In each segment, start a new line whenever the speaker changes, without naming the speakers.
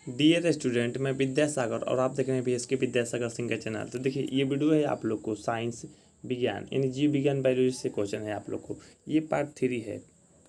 Dear student, मैं विद्यासागर और आप देख रहे हैं VSK विद्यासागर सिंह का चैनल। तो देखिए ये वीडियो है आप लोग को साइंस विज्ञान यानी जीव विज्ञान बायोलॉजी से क्वेश्चन है आप लोग को। ये पार्ट 3 है,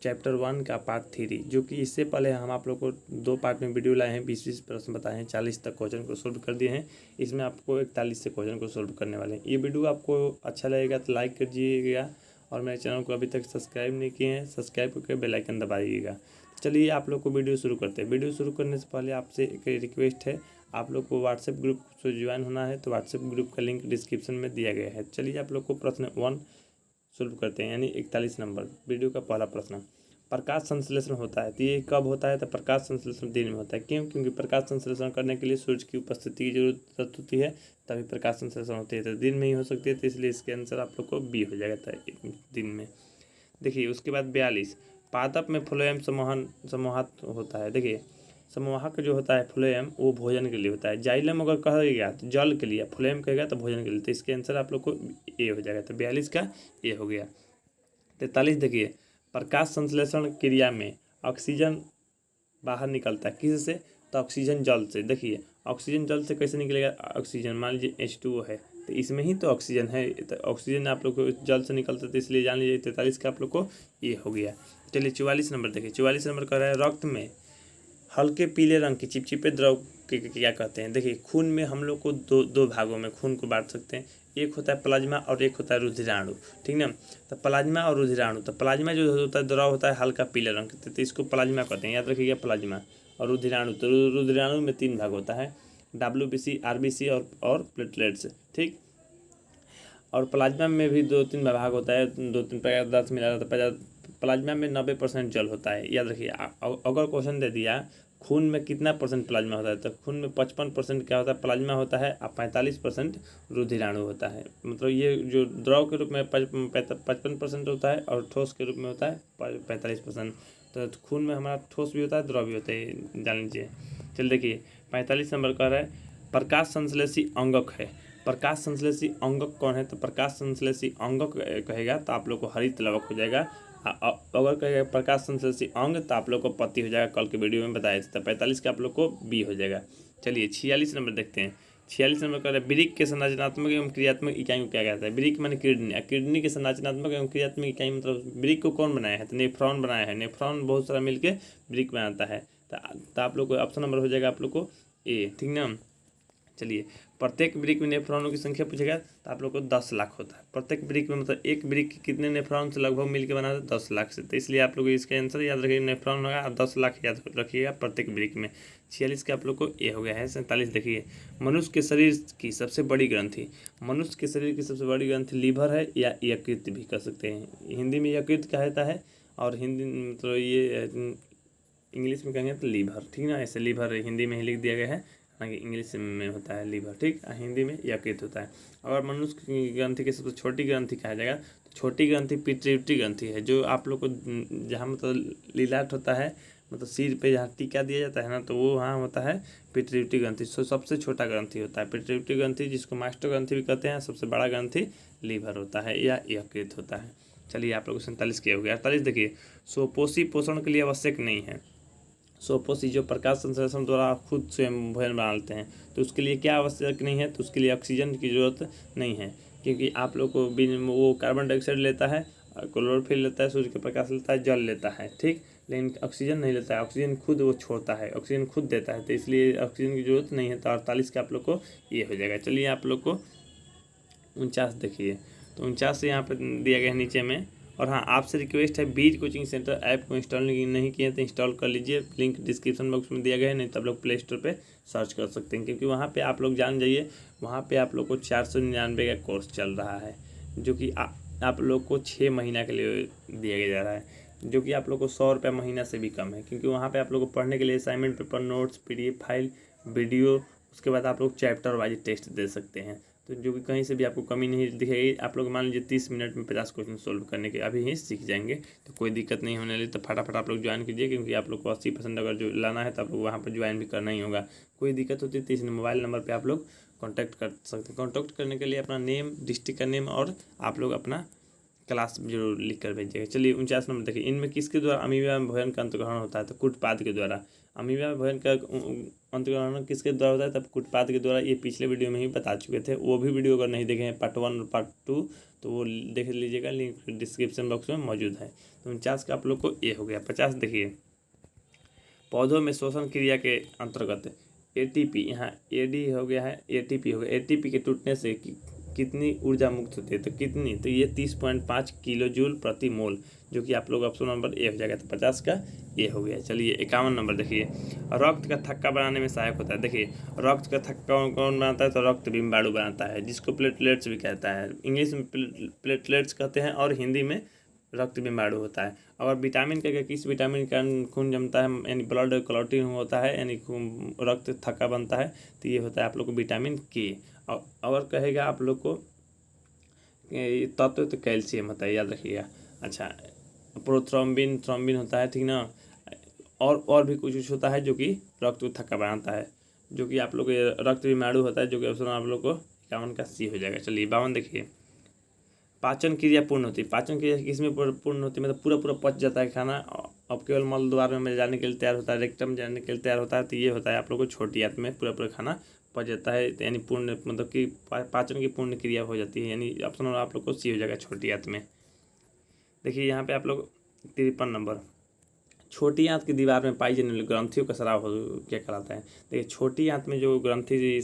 चैप्टर 1 का पार्ट 3, जो कि इससे पहले हम आप लोग को 2 पार्ट में वीडियो लाए हैं, 20-20 प्रश्न बताए हैं, 40 तक क्वेश्चन को सोल्व कर दिए हैं। इसमें आपको 41 से क्वेश्चन को सोल्व करने वाले हैं। ये वीडियो आपको अच्छा लगेगा तो लाइक करिएगा, और मेरे चैनल को अभी तक सब्सक्राइब नहीं किए हैं सब्सक्राइब करके बेल आइकन दबाइएगा। चलिए आप लोग को वीडियो शुरू करते हैं। वीडियो शुरू करने से पहले आपसे एक रिक्वेस्ट है, आप लोग को व्हाट्सएप ग्रुप से ज्वाइन होना है, तो व्हाट्सएप ग्रुप का लिंक डिस्क्रिप्शन में दिया गया है। चलिए आप लोग को प्रश्न 1 सोल्व करते हैं, यानी 41 नंबर वीडियो का पहला प्रश्न। प्रकाश संश्लेषण होता है तो ये कब होता है? तो प्रकाश संश्लेषण दिन में होता है। क्यों? क्योंकि प्रकाश संश्लेषण करने के लिए सूर्य की उपस्थिति की जरूरत होती है, तभी प्रकाश संश्लेषण होती है। तो दिन में ही हो सकती है, तो इसलिए इसके आंसर आप लोग को बी हो जाएगा दिन में। देखिए उसके बाद 42, पादप में फ्लोएम समूहात होता है। देखिए समूहक जो होता है फ्लोएम वो भोजन के लिए होता है। जाइलम अगर कहेगा तो जल के लिए, फ्लोएम कहेगा तो भोजन के लिए। तो इसके आंसर आप लोग को ए हो जाएगा। तो 42 का ए हो गया। 43 देखिए, प्रकाश संश्लेषण क्रिया में ऑक्सीजन बाहर निकलता है किससे? तो ऑक्सीजन जल से। देखिए ऑक्सीजन जल से कैसे निकलेगा? ऑक्सीजन मान लीजिए H2O है, तो इसमें ही तो ऑक्सीजन है, तो ऑक्सीजन आप लोग को जल से निकलता है, तो इसलिए जान लीजिए 43 का आप लोग को ये हो गया। चलिए 44 नंबर देखिए। 44 नंबर कह रहा है रक्त में हल्के पीले रंग के चिपचिपे द्रव के क्या कहते हैं? देखिए खून में हम लोग को दो भागों में खून को बांट सकते हैं। एक होता है प्लाज्मा और एक होता है रुधिराणु, ठीक ना। तो प्लाज्मा और रुधिराणु, तो प्लाज्मा जो होता है द्रव होता है हल्का पीले रंग का, तो इसको प्लाज्मा कहते हैं, याद रखिएगा प्लाज्मा। और रुधिराणु, तो रुधिराणु में 3 भाग होता है, WBC, RBC और प्लेटलेट्स, ठीक। और प्लाज्मा में भी 2-3 भाग होता है, 2-3 पदार्थ मिला रहता है। प्लाज्मा में 90% जल होता है, याद रखिए। अगर क्वेश्चन दे दिया खून में कितना परसेंट प्लाज्मा होता है, तो खून में 55% क्या होता है? प्लाज्मा होता है, और 45% रुधिराणु होता है। मतलब ये जो द्रव के रूप में 55% होता है, और ठोस के रूप में होता है 45%। तो खून में हमारा ठोस भी होता है, द्रव भी होता है, जान लीजिए। चल देखिए 45 नंबर कह रहा है प्रकाश संश्लेषी अंगक है। प्रकाश संश्लेषी अंगक कौन है? तो प्रकाश संश्लेषी अंगक कहेगा तो आप लोग को हरित लवक हो जाएगा। अगर कहेगा प्रकाश संश्लेषी अंग तो आप लोग को पत्ती हो जाएगा, कल के वीडियो में बताया था। 45 का आप लोग को बी हो जाएगा। चलिए 46 नंबर देखते हैं। 46 नंबर कह रहा है वृक्क के संरचनात्मक एवं क्रियात्मक इकाई को क्या कहता है? वृक्क माने किडनी, किडनी के संरचनात्मक एवं क्रियात्मक इकाई मतलब वृक्क को कौन बनाया है? तो नेफ्रॉन बनाया है। नेफ्रॉन बहुत सारा मिलकर वृक्क बनाता है। तो आप लोग को ऑप्शन नंबर हो जाएगा आप लोग को ए, ठीक ना। चलिए प्रत्येक वृक्क में नेफ्रॉनों की संख्या पूछेगा तो आप लोग को 10 लाख होता है। प्रत्येक वृक्क में मतलब एक वृक्क कितने नेफ्रॉन से लगभग मिलकर बना है? 10 लाख से। तो इसलिए आप लोग इसका आंसर याद रखिएगा, नेफ्रॉन होगा, और 10 लाख याद रखिएगा प्रत्येक वृक्क में। 46 का आप लोग को ए हो गया है। 47 देखिए, मनुष्य के शरीर की सबसे बड़ी ग्रंथि। मनुष्य के शरीर की सबसे बड़ी ग्रंथि लीवर है, या यकृत भी कर सकते हैं। हिंदी में यकृत कहता है, और हिंदी मतलब ये इंग्लिश में कहेंगे तो लीवर, ठीक ना। ऐसे लीवर हिंदी में ही लिख दिया गया है, इंग्लिश में होता है लीवर, ठीक। हिंदी में यकृत होता है। अगर मनुष्य की ग्रंथि की सबसे छोटी ग्रंथि कहा जाएगा तो छोटी ग्रंथि पिट्यूटरी ग्रंथि है, जो आप लोग को जहाँ मतलब लीलाट होता है, मतलब सिर पे जहाँ टीका दिया जाता है ना, तो वो वहाँ होता है पिट्यूटरी ग्रंथि। सबसे छोटा ग्रंथि होता है पिट्यूटरी ग्रंथि, जिसको मास्टर ग्रंथि भी कहते हैं। सबसे बड़ा ग्रंथि लीवर होता है या यकृत होता है। चलिए आप लोग 47 के हो गया। 48 देखिए, स्वपोषी पोषण के लिए आवश्यक नहीं है। स्वपोषी जो प्रकाश संश्लेषण द्वारा खुद स्वयं भोजन बना लेते हैं, तो उसके लिए क्या आवश्यक नहीं है? तो उसके लिए ऑक्सीजन की ज़रूरत नहीं है, क्योंकि आप लोग को वो कार्बन डाइऑक्साइड लेता है, क्लोरोफिल लेता है, सूर्य का प्रकाश लेता है, जल लेता है, ठीक। लेकिन ऑक्सीजन नहीं लेता है, ऑक्सीजन खुद वो छोड़ता है, ऑक्सीजन खुद देता है, तो इसलिए ऑक्सीजन की ज़रूरत नहीं है। तो 48 का आप लोग को ये हो जाएगा। चलिए आप लोग को 49 देखिए, तो 49 यहाँ पर दिया गया है नीचे में। और हाँ, आपसे रिक्वेस्ट है, बीज कोचिंग सेंटर ऐप को इंस्टॉल नहीं किए तो इंस्टॉल कर लीजिए। लिंक डिस्क्रिप्शन बॉक्स में दिया गया है, नहीं तो आप लोग प्ले स्टोर पर सर्च कर सकते हैं, क्योंकि वहाँ पे आप लोग जान जाइए, वहाँ पे आप लोग को 499 का कोर्स चल रहा है, जो कि आप लोग को 6 महीना के लिए दिया जा रहा है, जो कि आप लोग को 100 रुपये महीना से भी कम है। क्योंकि वहाँ पर आप लोग को पढ़ने के लिए assignment paper, notes, PDF file, video, उसके बाद आप लोग चैप्टर वाइज टेस्ट दे सकते हैं, तो जो कि कहीं से भी आपको कमी नहीं दिखेगी। आप लोग मान लीजिए 30 मिनट में 50 क्वेश्चन सोल्व करने के अभी ही सीख जाएंगे, तो कोई दिक्कत नहीं होने वाली। तो फटाफट आप लोग ज्वाइन कीजिए, क्योंकि आप लोग को 80% अगर जो लाना है तो आप लोग वहाँ पर ज्वाइन भी करना ही होगा। कोई दिक्कत होती है तो इस मोबाइल नंबर पर आप लोग कॉन्टैक्ट कर सकते हैं। कॉन्टैक्ट करने के लिए अपना नेम, डिस्ट्रिक्ट का नेम और आप लोग अपना क्लास जरूर लिख कर भेजिएगा। चलिए 49 नंबर देखिए, इनमें किसके द्वारा अमीबा में भोजन का अंतग्रहण होता है? तो कुटपाद के द्वारा। अमीबा में भोजन का अंतर्ग्रहण किसके द्वारा होता है, तब कुटपाद के द्वारा। ये पिछले वीडियो में ही बता चुके थे, वो भी वीडियो अगर नहीं देखे हैं पार्ट 1 और पार्ट 2 तो वो देख लीजिएगा, लिंक डिस्क्रिप्शन बॉक्स में मौजूद है। तो 49 का आप लोग को ये हो गया। 50 देखिए, पौधों में श्वसन क्रिया के अंतर्गत एटीपी, यहाँ एडी हो गया है, एटीपी हो गया। एटीपी के टूटने से कितनी ऊर्जा मुक्त होती है, तो कितनी, तो ये 30.5 किलो जूल प्रति मोल, जो कि आप लोग ऑप्शन नंबर ए हो जाएगा। तो 50 का ए हो गया। चलिए 51 नंबर देखिए, रक्त का थक्का बनाने में सहायक होता है। देखिए रक्त का थक्का कौन बनाता है, तो रक्त बिम्बाणु बनाता है, जिसको प्लेटलेट्स भी कहता है। इंग्लिश में प्लेटलेट्स कहते हैं और हिंदी में रक्त बिम्बाणु होता है। और विटामिन का किस विटामिन का खून जमता है, यानी ब्लड क्लॉटिंग होता है, यानी रक्त थक्का बनता है, तो ये होता है आप लोग को विटामिन के। और कहेगा आप लोग को तत्व, तो कैल्शियम होता है, याद रखिएगा। अच्छा, प्रोथ्रोम्बिन, थ्रोम्बिन होता है, ठीक ना। और भी कुछ होता है जो कि रक्त को थक्का बनाता है, जो कि आप लोग रक्त बिम्बाणु होता है, जो कि ऑप्शन आप लोग को 51 का सी हो जाएगा। चलिए 52 देखिए, पाचन क्रिया पूर्ण होती है। पाचन क्रिया किसमें पूर्ण होती है, मतलब पूरा पच जाता है खाना, अब केवल मल द्वार में जाने के लिए तैयार होता है, रेक्टम जाने के लिए तैयार होता है। तो ये होता है आप लोग को छोटी आंत में पूरा खाना पच जाता है, यानी पूर्ण, मतलब कि पाचन की पूर्ण क्रिया हो जाती है, यानी ऑप्शन आप लोग को सी हो जाएगा, छोटी आंत में। देखिए यहाँ पे आप लोग 53 नंबर, छोटी आंत की दीवार में पाई जाने वाली ग्रंथियों का स्राव क्या कहलाता है। देखिए छोटी आंत में जो ग्रंथि,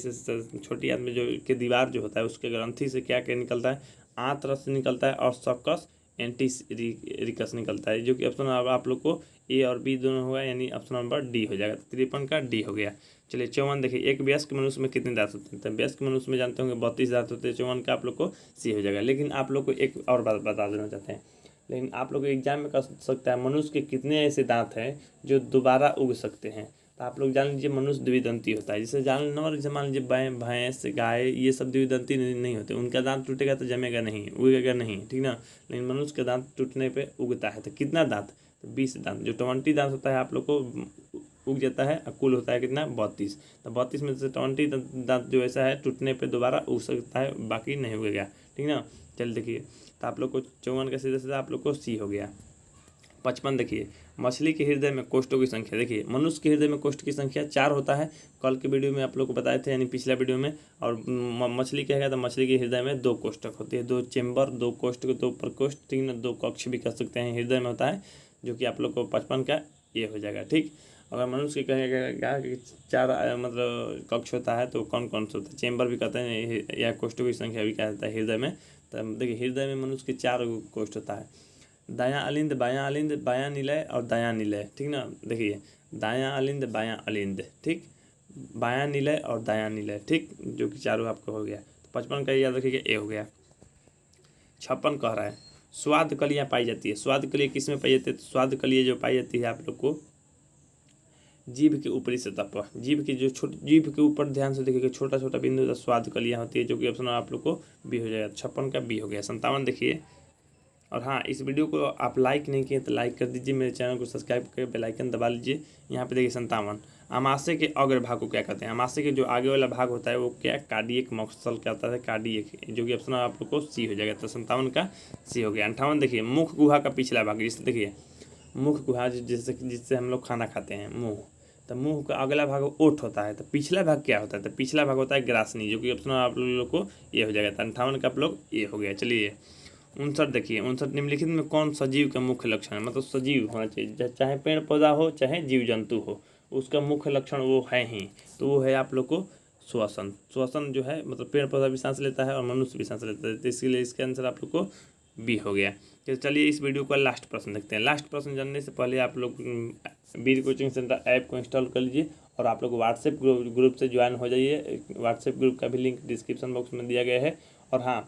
छोटी आंत में जो के दीवार जो होता है, उसके ग्रंथि से क्या निकलता है, आंत रस निकलता है और सकस एंटीरिकस निकलता है, जो कि ऑप्शन आप लोग को ए और बी दोनों होगा, यानी ऑप्शन नंबर डी हो जाएगा। 53 का डी हो गया। चलिए 54 देखिए, एक वयस्क मनुष्य में कितने दांत होते हैं, तो वयस्क मनुष्य में जानते होंगे 32 दांत होते हैं। 54 का आप लोग को सी हो जाएगा। लेकिन आप लोग को एक और बात बता देना चाहते हैं, लेकिन आप लोग एग्जाम में कर सकता है, मनुष्य के कितने ऐसे दांत हैं जो दोबारा उग सकते हैं। तो आप लोग जान लीजिए मनुष्य द्विदंती होता है। जैसे जैसे मान लीजिए भैंस, गाय, ये सब द्विदंती नहीं होते, उनका दांत टूटेगा तो जमेगा नहीं, उगेगा नहीं, ठीक ना। लेकिन मनुष्य का दांत टूटने पे उगता है। तो कितना दांत, तो 20 दांत। जो 20 दांत होता है आप लोग को उग जाता है, कुल होता है कितना, 32। तो 32 में से 20 दांत जो ऐसा है टूटने पर दोबारा उग सकता है, बाकी नहीं उगेगा, ठीक ना। चल देखिए, तो आप लोग को 54 का सीधा आप लोग को सी हो गया। 55 देखिए, मछली के हृदय में कोष्ठों की संख्या। देखिए मनुष्य के हृदय में कोष्ठ की संख्या 4 होता है, कल के वीडियो में आप लोग को बताए थे, यानी पिछला वीडियो में। और मछली क्या है, तो मछली के हृदय में 2 कोष्ठक होती है, 2 चेम्बर, 2 कोष्ठ, 2 प्रकोष्ठ, ठीक ना, 2 कक्ष भी कह सकते हैं, हृदय में होता है, जो कि आप लोग को 55 का ये हो जाएगा, ठीक। अगर मनुष्य के कहेगा कि 4 मतलब कक्ष होता है, तो कौन कौन सा होता है, चेम्बर भी कहते हैं, या कोष्ठों की संख्या भी कहता है हृदय में। तो देखिए हृदय में मनुष्य के 4 कोष्ठ होता है, दायां अलिंद, बायां निलय और दायां निलय, ठीक ना। देखिए दायां अलिंद, बायां अलिंद, ठीक, बायां निलय और दायां निलय, ठीक, जो कि 4 आपको हो गया। तो 55 का याद रखिएगा, ए हो गया। 56 कह रहा है, स्वाद कलियाँ पाई जाती है। स्वाद कलियाँ किस में पाई जाती है, तो स्वाद कलियाँ जो पाई जाती है आप लोग को जीभ के ऊपरी सतह पर, जीभ के ऊपर ध्यान से देखिएगा, छोटा बिंदु स्वाद कलियाँ होती है, जो कि ऑप्शन आप लोग को बी हो जाएगा। 56 का बी हो गया। 57 देखिए, और हाँ, इस वीडियो को आप लाइक नहीं किए तो लाइक कर दीजिए, मेरे चैनल को सब्सक्राइब करके बेल आइकन दबा लीजिए। यहाँ पे देखिए 57, अमाशय के अग्र भाग को क्या कहते हैं। अमाशय के जो आगे वाला भाग होता है वो क्या, कार्डियक मसल कहता है, कार्डियक, जो कि ऑप्शन आप लोग को सी हो जाएगा। तो 57 का सी हो गया। 58 देखिए, मुख गुहा का पिछला भाग, जिससे देखिए मुख गुहा जिससे हम लोग खाना खाते हैं, मुँह, तो मुंह का अगला भाग ओठ होता है। तो पिछला भाग क्या होता है, तो पिछला भाग होता है ग्रासनी, जो कि ऑप्शन आप लोग को ये हो जाएगा। तो 58 का आप लोग ये हो गया। चलिए 59 देखिए, 59 निम्नलिखित में कौन सजीव का मुख्य लक्षण है, मतलब सजीव होना चाहिए, चाहे पेड़ पौधा हो चाहे जीव जंतु हो, उसका मुख्य लक्षण वो है ही, तो वो है आप लोग को श्वसन। श्वसन जो है मतलब पेड़ पौधा भी सांस लेता है और मनुष्य भी सांस लेता है, तो इसलिए इसका आंसर आप लोग को बी हो गया। तो चलिए इस वीडियो का लास्ट प्रश्न देखते हैं। लास्ट प्रश्न जानने से पहले आप लोग वीर कोचिंग सेंटर ऐप को इंस्टॉल कर लीजिए और आप लोग व्हाट्सएप ग्रुप से ज्वाइन हो जाइए। व्हाट्सएप ग्रुप का भी लिंक डिस्क्रिप्शन बॉक्स में दिया गया है। और हाँ,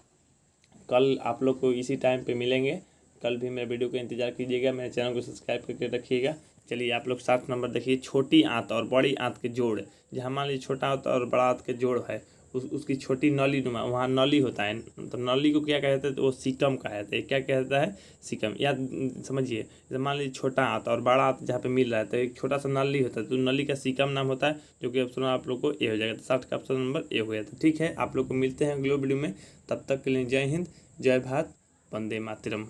कल आप लोग को इसी टाइम पे मिलेंगे, कल भी मेरे वीडियो का इंतजार कीजिएगा, मेरे चैनल को सब्सक्राइब करके रखिएगा। चलिए आप लोग 7 नंबर देखिए, छोटी आंत और बड़ी आंत के जोड़, जहाँ मान लीजिए छोटा आंत और बड़ा आंत के जोड़ है, उसकी छोटी नली नुमा, वहाँ नली होता है, तो नली को क्या कहते हैं, तो वो सीकम कहते हैं। क्या कहता है, सीकम, या समझिए, जैसे मान लीजिए छोटा आंत और बड़ा आंत जहाँ पे मिल रहा है, तो एक छोटा सा नली होता है, तो नली का सीकम नाम होता है, जो कि ऑप्शन आप लोग को ए हो जाएगा। तो 60 का ऑप्शन नंबर ए हो गया। तो ठीक है, आप लोग को मिलते हैं अगले वीडियो में, तब तक के लिए जय हिंद, जय भारत, वंदे मातरम।